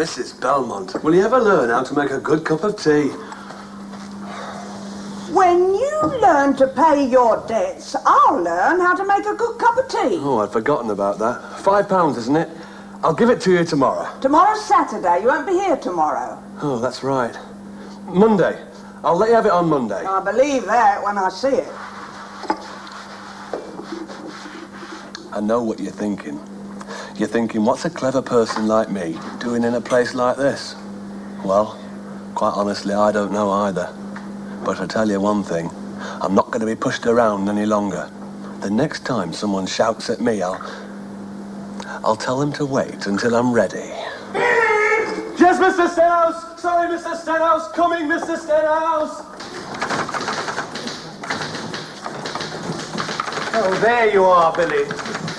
Mrs. Belmont, will you ever learn how to make a good cup of tea? When you learn to pay your debts, I'll learn how to make a good cup of tea. Oh, I'd forgotten about that. £5, isn't it? I'll give it to you tomorrow. Tomorrow's Saturday. You won't be here tomorrow. Oh, that's right. Monday. I'll let you have it on Monday. I believe that when I see it. I know what you're thinking. You're thinking, what's a clever person like me doing in a place like this? Well, quite honestly, I don't know either. But I tell you one thing, I'm not going to be pushed around any longer. The next time someone shouts at me, I'll tell them to wait until I'm ready. Yes, Mr. Stenhouse! Sorry, Mr. Stenhouse! Coming, Mr. Stenhouse! Oh, there you are, Billy.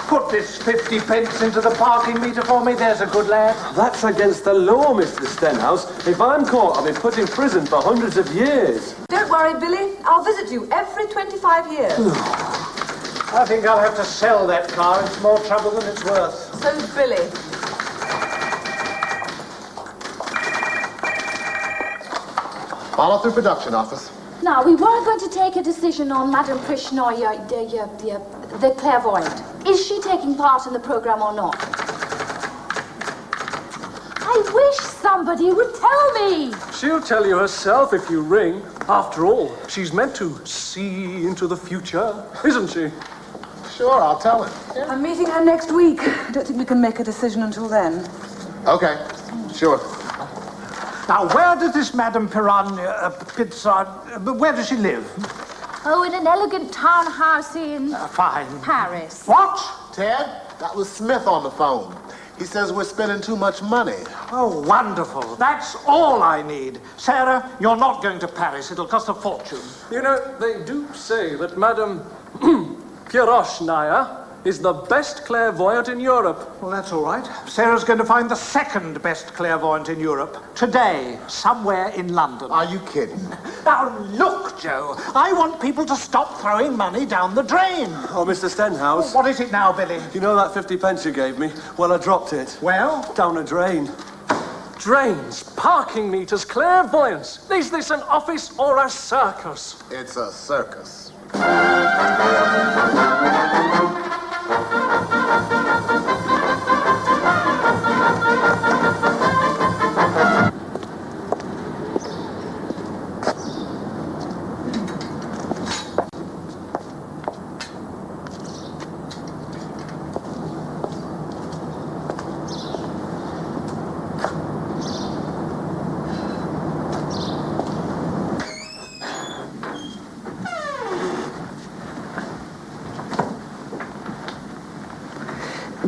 Put this 50 pence into the parking meter for me, there's a good lad. That's against the law, Mr. Stenhouse. If I'm caught, I'll be put in prison for hundreds of years. Don't worry, Billy. I'll visit you every 25 years. I think I'll have to sell that car. It's more trouble than it's worth. So's Billy. Follow through production office. Now, we were going to take a decision on Madame Krishnoy, the clairvoyant. Is she taking part in the program or not? I wish somebody would tell me. She'll tell you herself if you ring. After all, she's meant to see into the future, isn't she? Sure, I'll tell him. I'm meeting her next week. I don't think we can make a decision until then. Okay, sure. Now, where does this Madame Pizza, where does she live? Oh, in an elegant townhouse in Fine. Paris. What? Ted, that was Smith on the phone. He says we're spending too much money. Oh, wonderful. That's all I need. Sarah, you're not going to Paris. It'll cost a fortune. You know, they do say that Madame Pieroshnaya is the best clairvoyant in Europe. Well, that's all right. Sarah's going to find the second best clairvoyant in Europe today, somewhere in London. Are you kidding? Now, look, Joe, I want people to stop throwing money down the drain. Oh, Mr. Stenhouse. What is it now, Billy? You know that 50 pence you gave me? Well, I dropped it. Well? Down a drain. Drains, parking meters, clairvoyance. Is this an office or a circus? It's a circus.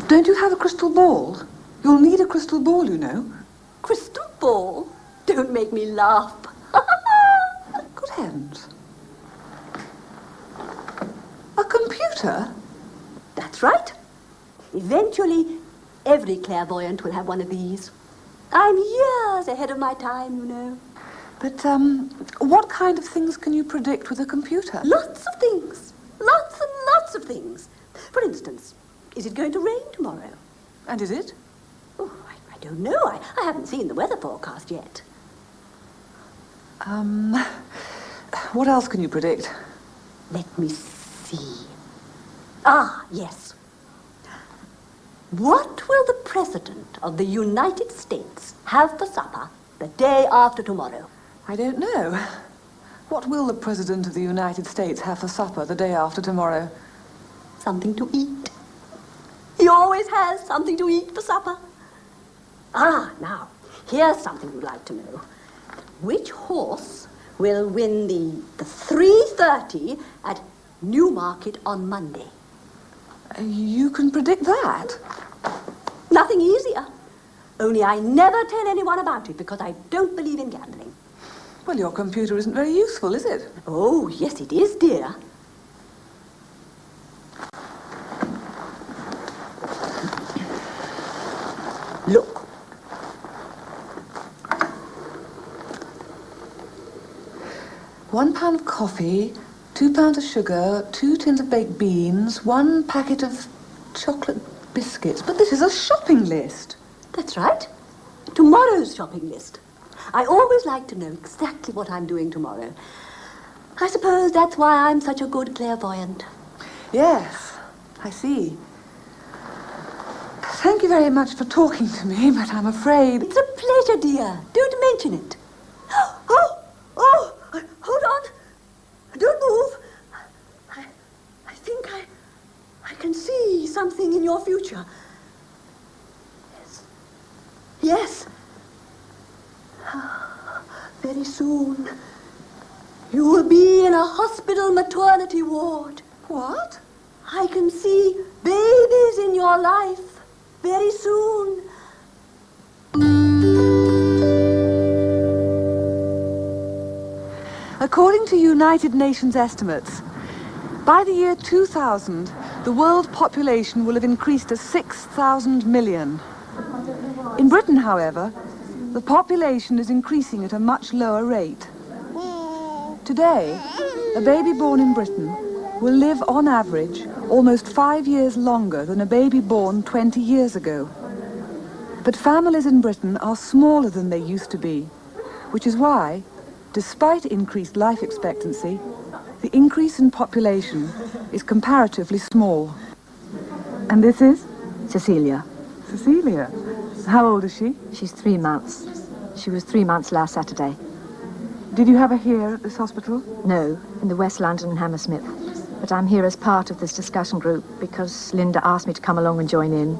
Don't you have a crystal ball? You'll need a crystal ball, you know. Crystal ball? Don't make me laugh. Good heavens. A computer? That's right. Eventually, every clairvoyant will have one of these. I'm years ahead of my time, you know. But, what kind of things can you predict with a computer? Lots of things. Lots and lots of things. For instance, is it going to rain tomorrow? And is it? Oh, I don't know. I haven't seen the weather forecast yet. What else can you predict? Let me see. Ah, yes. What will the President of the United States have for supper the day after tomorrow? I don't know. What will the President of the United States have for supper the day after tomorrow? Something to eat. He always has something to eat for supper. Ah, now, here's something you'd like to know. Which horse will win the 3:30 at Newmarket on Monday? You can predict that? Nothing easier. Only I never tell anyone about it because I don't believe in gambling. Well, your computer isn't very useful, is it? Oh, yes, it is, dear. Look. £1 of coffee, 2 pounds of sugar, 2 tins of baked beans, 1 packet of chocolate biscuits. But this is a shopping list. That's right. tomorrow's shopping list. I always like to know exactly what I'm doing tomorrow. I suppose that's why I'm such a good clairvoyant. Yes, I see. Thank you very much for talking to me, but I'm afraid... It's a pleasure, dear. Don't mention it. Hold on. Don't move. I think I can see something in your future. Yes. Very soon, you will be in a hospital maternity ward. What? I can see babies in your life very soon. According to United Nations estimates, by the year 2000, the world population will have increased to 6,000 million. In Britain, however, the population is increasing at a much lower rate. Today, a baby born in Britain will live on average almost 5 years longer than a baby born 20 years ago. But families in Britain are smaller than they used to be, which is why, despite increased life expectancy, the increase in population is comparatively small. And this is? Cecilia. Cecilia. How old is she? She's 3 months. She was 3 months last Saturday. Did you have her here at this hospital? No, in the West London and Hammersmith. But I'm here as part of this discussion group because Linda asked me to come along and join in.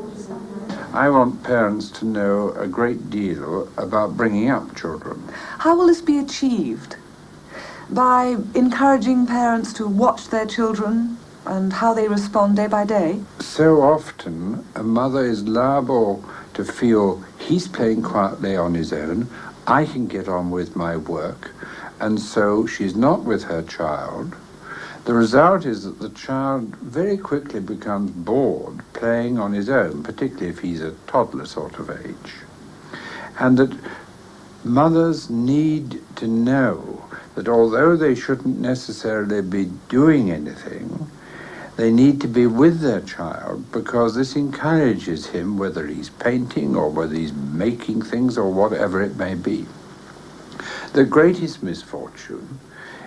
I want parents to know a great deal about bringing up children. How will this be achieved? By encouraging parents to watch their children and how they respond day by day? So often, a mother is liable to feel he's playing quietly on his own, I can get on with my work, and so she's not with her child. The result is that the child very quickly becomes bored playing on his own, particularly if he's a toddler sort of age. And that mothers need to know that although they shouldn't necessarily be doing anything, they need to be with their child because this encourages him, whether he's painting or whether he's making things or whatever it may be. The greatest misfortune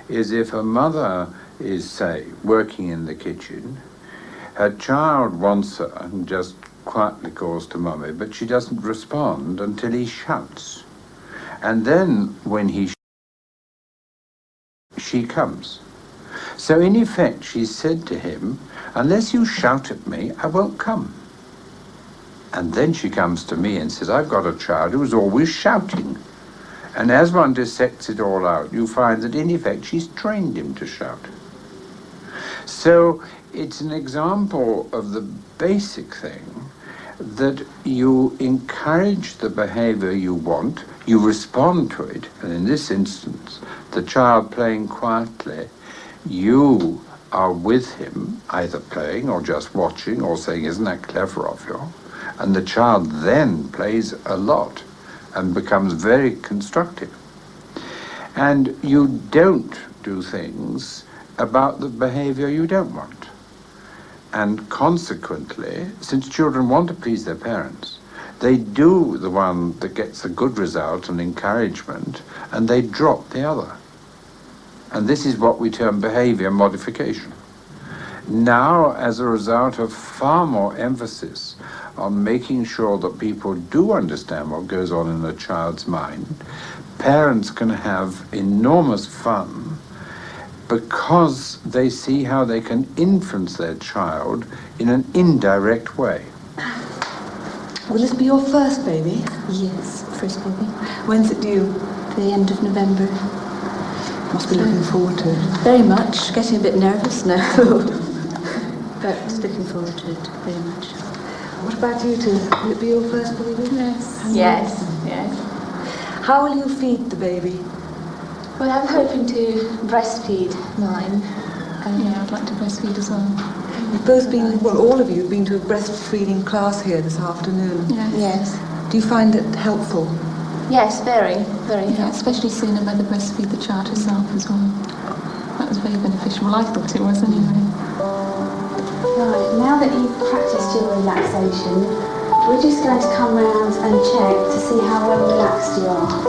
is if a mother is, say, working in the kitchen, her child wants her and just quietly calls to mummy, but she doesn't respond until he shouts. And then when she comes. So in effect, she said to him, unless you shout at me, I won't come. And then she comes to me and says, I've got a child who's always shouting. And as one dissects it all out, you find that in effect, she's trained him to shout. So it's an example of the basic thing that you encourage the behavior you want, you respond to it, and in this instance, the child playing quietly, you are with him, either playing or just watching or saying, isn't that clever of you? And the child then plays a lot and becomes very constructive. And you don't do things about the behavior you don't want. And consequently, since children want to please their parents, they do the one that gets a good result and encouragement, and they drop the other. And this is what we term behavior modification. Now, as a result of far more emphasis on making sure that people do understand what goes on in a child's mind, parents can have enormous fun because they see how they can influence their child in an indirect way. Will this be your first baby? Yes, first baby. When's it due? The end of November. Must be looking forward to it. Very much. Getting a bit nervous now. But looking forward to it very much. What about you two? Will it be your first baby? Yes. Yes, yes. How will you feed the baby? Well, I'm hoping to breastfeed mine. Yeah, I'd like to breastfeed as well. You've both been, well, all of you have been to a breastfeeding class here this afternoon. Yes. Do you find it helpful? Yes, very, very helpful. Especially seeing a mother breastfeed the child herself as well. That was very beneficial. Well, I thought it was anyway. Right, now that you've practiced your relaxation, We're just going to come round and check to see how well relaxed you are.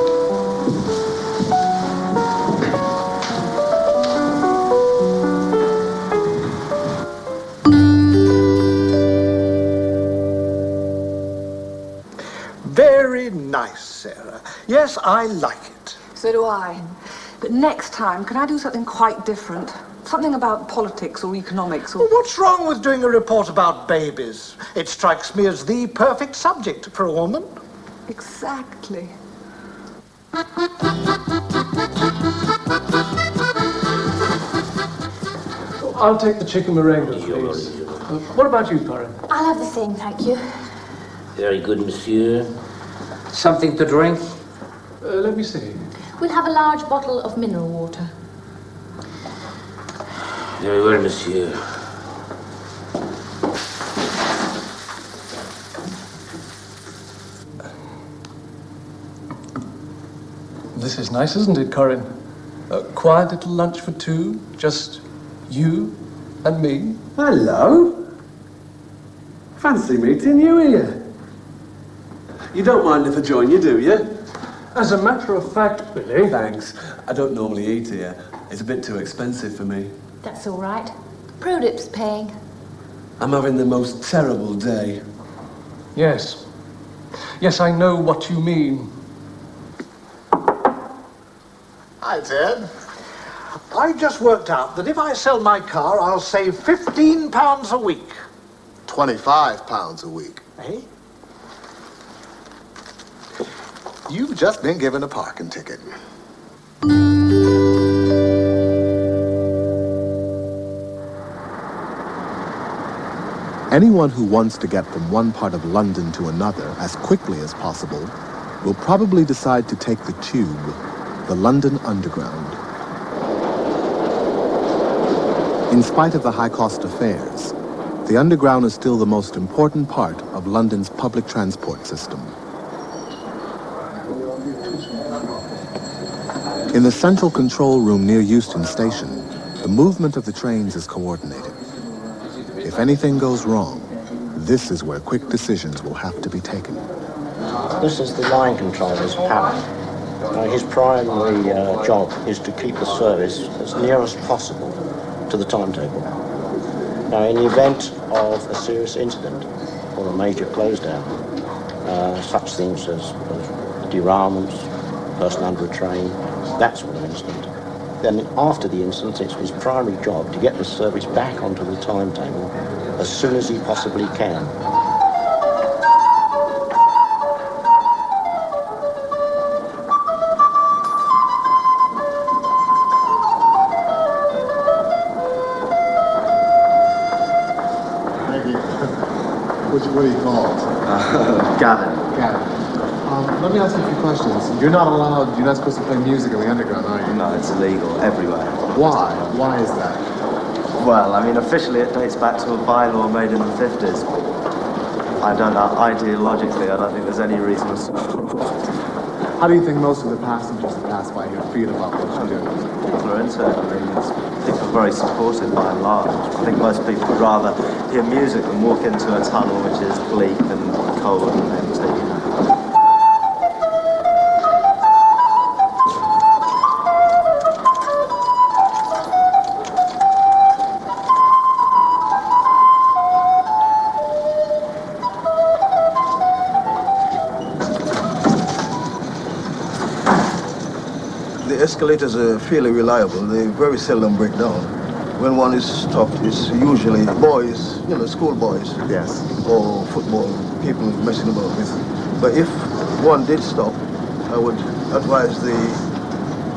Very nice, Sarah. Yes, I like it. So do I. But next time, can I do something quite different? Something about politics or economics or... Well, what's wrong with doing a report about babies? It strikes me as the perfect subject for a woman. Exactly. I'll take the chicken meringue, please. What about you, Corinne? I'll have the same, thank you. Very good, monsieur. Something to drink? Let me see. We'll have a large bottle of mineral water. Very well, monsieur. This is nice, isn't it, Corinne? A quiet little lunch for two, just you and me. Hello. Fancy meeting you here. You don't mind if I join you, do you? As a matter of fact, Billy... Thanks. I don't normally eat here. It's a bit too expensive for me. That's all right. Prodip's paying. I'm having the most terrible day. Yes. Yes, I know what you mean. Hi, Ted. I just worked out that if I sell my car, I'll save £15 a week. £25 a week. Eh? You've just been given a parking ticket. Anyone who wants to get from one part of London to another as quickly as possible will probably decide to take the tube, the London Underground. In spite of the high cost of fares, the Underground is still the most important part of London's public transport system. In the central control room near Euston Station, the movement of the trains is coordinated. If anything goes wrong, this is where quick decisions will have to be taken. This is the line controller's panel. His primary job is to keep the service as near as possible to the timetable. Now, in the event of a serious incident or a major close down, such things as derailments, person under a train, that sort of incident, then after the incident, it's his primary job to get the service back onto the timetable as soon as he possibly can. What are you called? Gavin. Gavin. Let me ask you a few questions. You're not supposed to play music in the Underground, are you? No, it's illegal everywhere. Why? Why is that? Well, I mean, officially it dates back to a bylaw made in the 50s. I don't know, ideologically, I don't think there's any reason at all. How do you think most of the passengers that pass by here feel about what you're doing? People are into it. I mean, people are very supportive by and large. I think most people would rather hear music than walk into a tunnel which is bleak and cold and empty. The escalators are fairly reliable. They very seldom break down. When one is stopped, it's usually boys, school boys. Yes. Or football, people messing about with. But if one did stop, I would advise the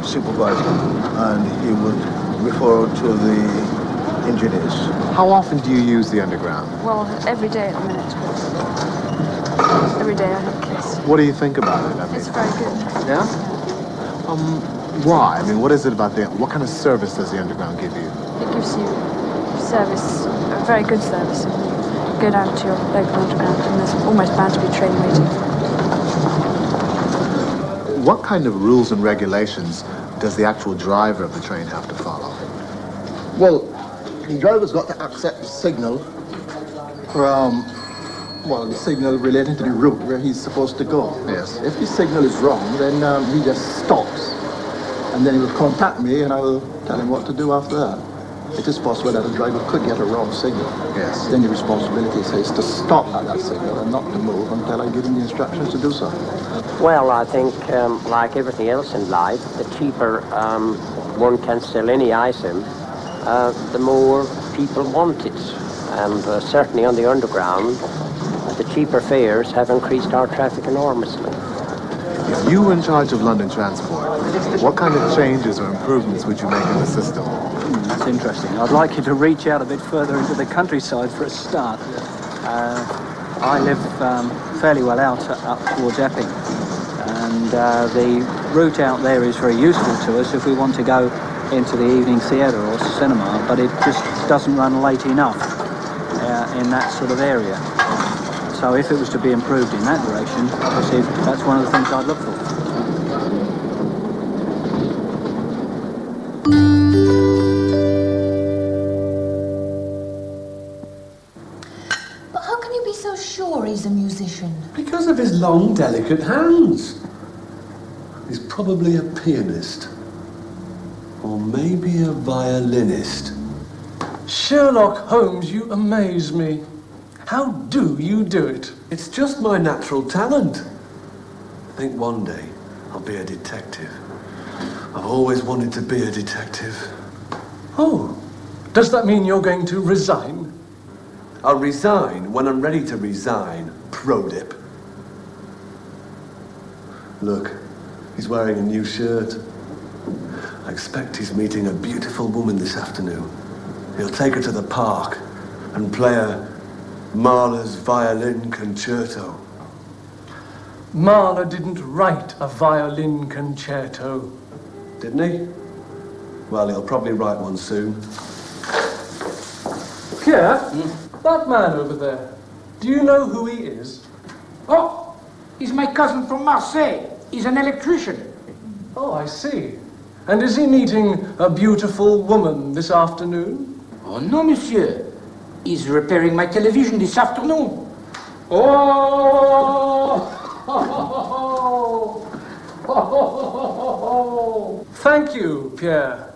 supervisor and he would refer to the engineers. How often do you use the Underground? Well, every day at the minute. Every day I think it's... What do you think about it? I mean, It's very good. Yeah? Why? I mean, what is it about what kind of service does the Underground give you? It gives you service, a very good service. You go down to your local Underground and there's almost bound to be a train waiting. What kind of rules and regulations does the actual driver of the train have to follow? Well, the driver's got to accept the signal from Well, the signal relating to the route where he's supposed to go. Yes. If the signal is wrong, then he just stops. And then he will contact me and I will tell him what to do after that. It is possible that a driver could get a wrong signal. Yes. Then the responsibility is to stop at that signal and not to move until I give him the instructions to do so. Well, I think, like everything else in life, the cheaper one can sell any item, the more people want it. And certainly on the underground, the cheaper fares have increased our traffic enormously. If you were in charge of London transport, what kind of changes or improvements would you make in the system? That's interesting. I'd like you to reach out a bit further into the countryside for a start. I live fairly well out up towards Epping, and the route out there is very useful to us if we want to go into the evening theatre or cinema, but it just doesn't run late enough in that sort of area. So if it was to be improved in that direction, obviously that's one of the things I'd look for. But how can you be so sure he's a musician? Because of his long, delicate hands. He's probably a pianist. Or maybe a violinist. Sherlock Holmes, you amaze me. How do you do it? It's just my natural talent. I think one day I'll be a detective. I've always wanted to be a detective. Oh, does that mean you're going to resign? I'll resign when I'm ready to resign, pro-dip. Look, he's wearing a new shirt. I expect he's meeting a beautiful woman this afternoon. He'll take her to the park and play her Mahler's violin concerto. Mahler didn't write a violin concerto. Didn't he? Well, he'll probably write one soon. Pierre, that man over there, do you know who he is? Oh, he's my cousin from Marseille. He's an electrician. Oh, I see. And is he meeting a beautiful woman this afternoon? Oh, no, monsieur. He's repairing my television this afternoon. Oh! Thank you, Pierre.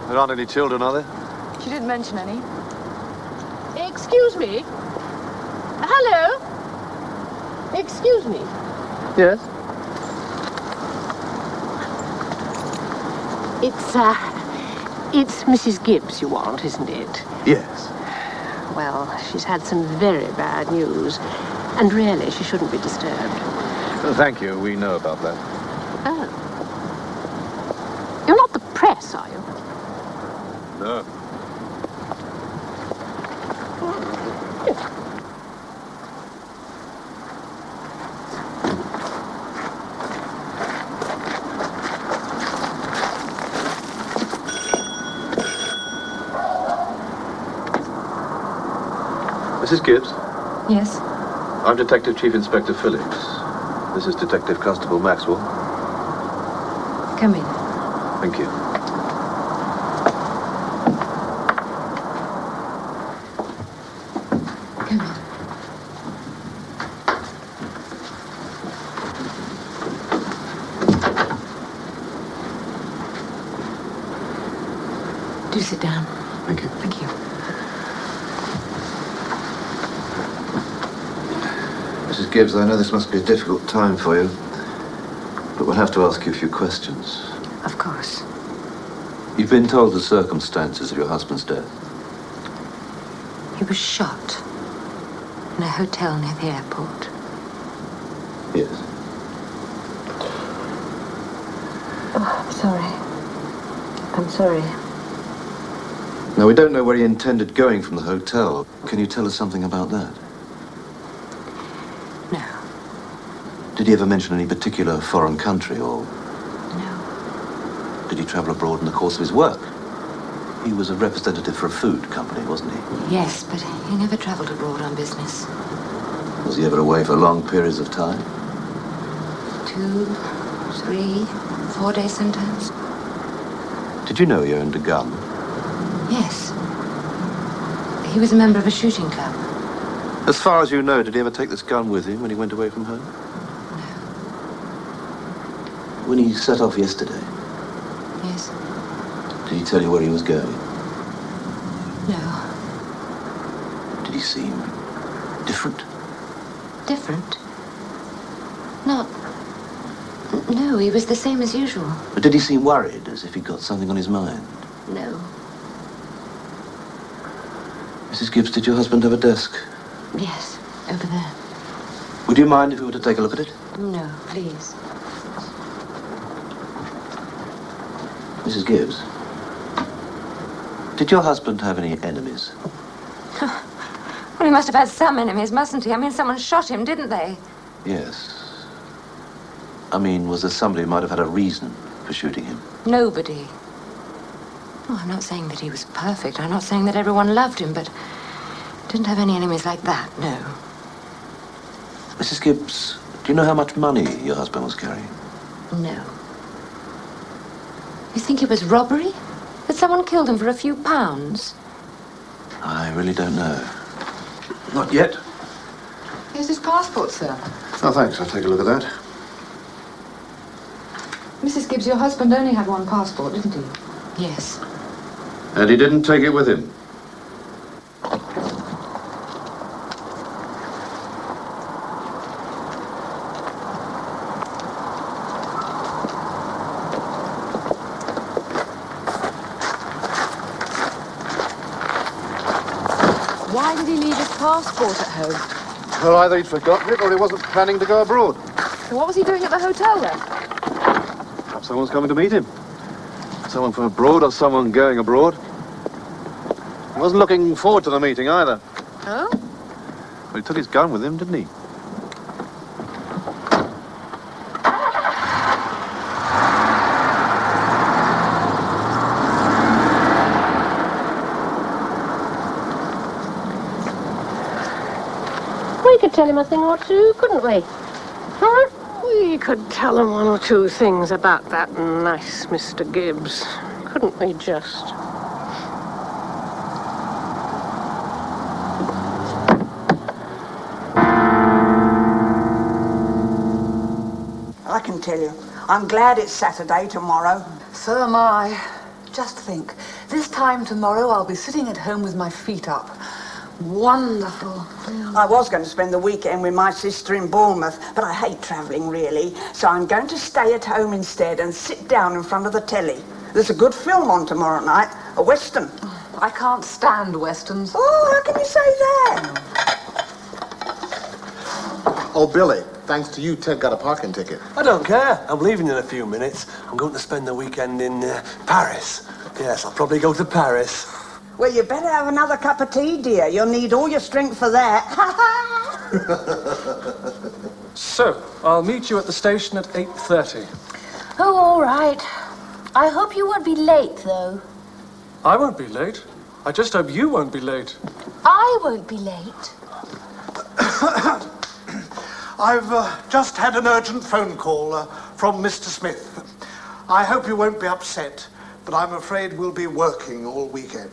There aren't any children, are there? She didn't mention any. Excuse me. Hello? Excuse me. Yes? It's Mrs. Gibbs you want, isn't it? Yes. Well, she's had some very bad news, and really she shouldn't be disturbed. Thank you. We know about that. Oh. You're not the press, are you? No. Mrs. Gibbs? Yes? I'm Detective Chief Inspector Phillips. This is Detective Constable Maxwell. Come in. Thank you. Come in. Do sit down. Thank you. Thank you. Mrs. Gibbs, I know this must be a difficult time for you, but we'll have to ask you a few questions. Of course. You've been told the circumstances of your husband's death? He was shot in a hotel near the airport. Yes. Oh, I'm sorry. I'm sorry. Now, we don't know where he intended going from the hotel. Can you tell us something about that? No. Did he ever mention any particular foreign country, or... No. Did he travel abroad in the course of his work? He was a representative for a food company, wasn't he? Yes, but he never travelled abroad on business. Was he ever away for long periods of time? 2, 3, 4 days sometimes. Did you know he owned a gun? Yes. He was a member of a shooting club. As far as you know, did he ever take this gun with him when he went away from home? No. When he set off yesterday, Yes. did he tell you where he was going? No. Did he seem different? Different? Not... No, he was the same as usual. But did he seem worried, as if he'd got something on his mind? No. Mrs. Gibbs, did your husband have a desk? Yes, over there. Would you mind if we were to take a look at it? No, please. Mrs. Gibbs, did your husband have any enemies? Well, he must have had some enemies, mustn't he? I mean, someone shot him, didn't they? Yes. I mean, was there somebody who might have had a reason for shooting him? Nobody. Oh, I'm not saying that he was perfect. I'm not saying that everyone loved him, but didn't have any enemies like that, no. Mrs. Gibbs, do you know how much money your husband was carrying? No. You think it was robbery? That someone killed him for a few pounds? I really don't know. Not yet. Here's his passport, sir. Oh, thanks. I'll take a look at that. Mrs. Gibbs, your husband only had one passport, didn't he? Yes. And he didn't take it with him? Why did he leave his passport at home? Well, either he'd forgotten it or he wasn't planning to go abroad. So what was he doing at the hotel then? Perhaps someone's coming to meet him. Someone from abroad or someone going abroad. He wasn't looking forward to the meeting either. Oh? Well, he took his gun with him, didn't he? We could tell him a thing or two, couldn't we? Huh? We could tell him 1 or 2 things about that nice Mr. Gibbs, couldn't we just? I can tell you, I'm glad it's Saturday tomorrow. So am I. Just think, this time tomorrow I'll be sitting at home with my feet up. Wonderful. I was going to spend the weekend with my sister in Bournemouth, but I hate travelling, really. So I'm going to stay at home instead and sit down in front of the telly. There's a good film on tomorrow night, a Western. I can't stand Westerns. Oh, how can you say that? Oh, Billy, thanks to you, Ted got a parking ticket. I don't care. I'm leaving in a few minutes. I'm going to spend the weekend in Paris. Yes, I'll probably go to Paris. Well, you better have another cup of tea, dear. You'll need all your strength for that. So, I'll meet you at the station at 8:30. Oh, all right. I hope you won't be late, though. I won't be late. I just hope you won't be late. I won't be late. I've just had an urgent phone call from Mr. Smith. I hope you won't be upset, but I'm afraid we'll be working all weekend.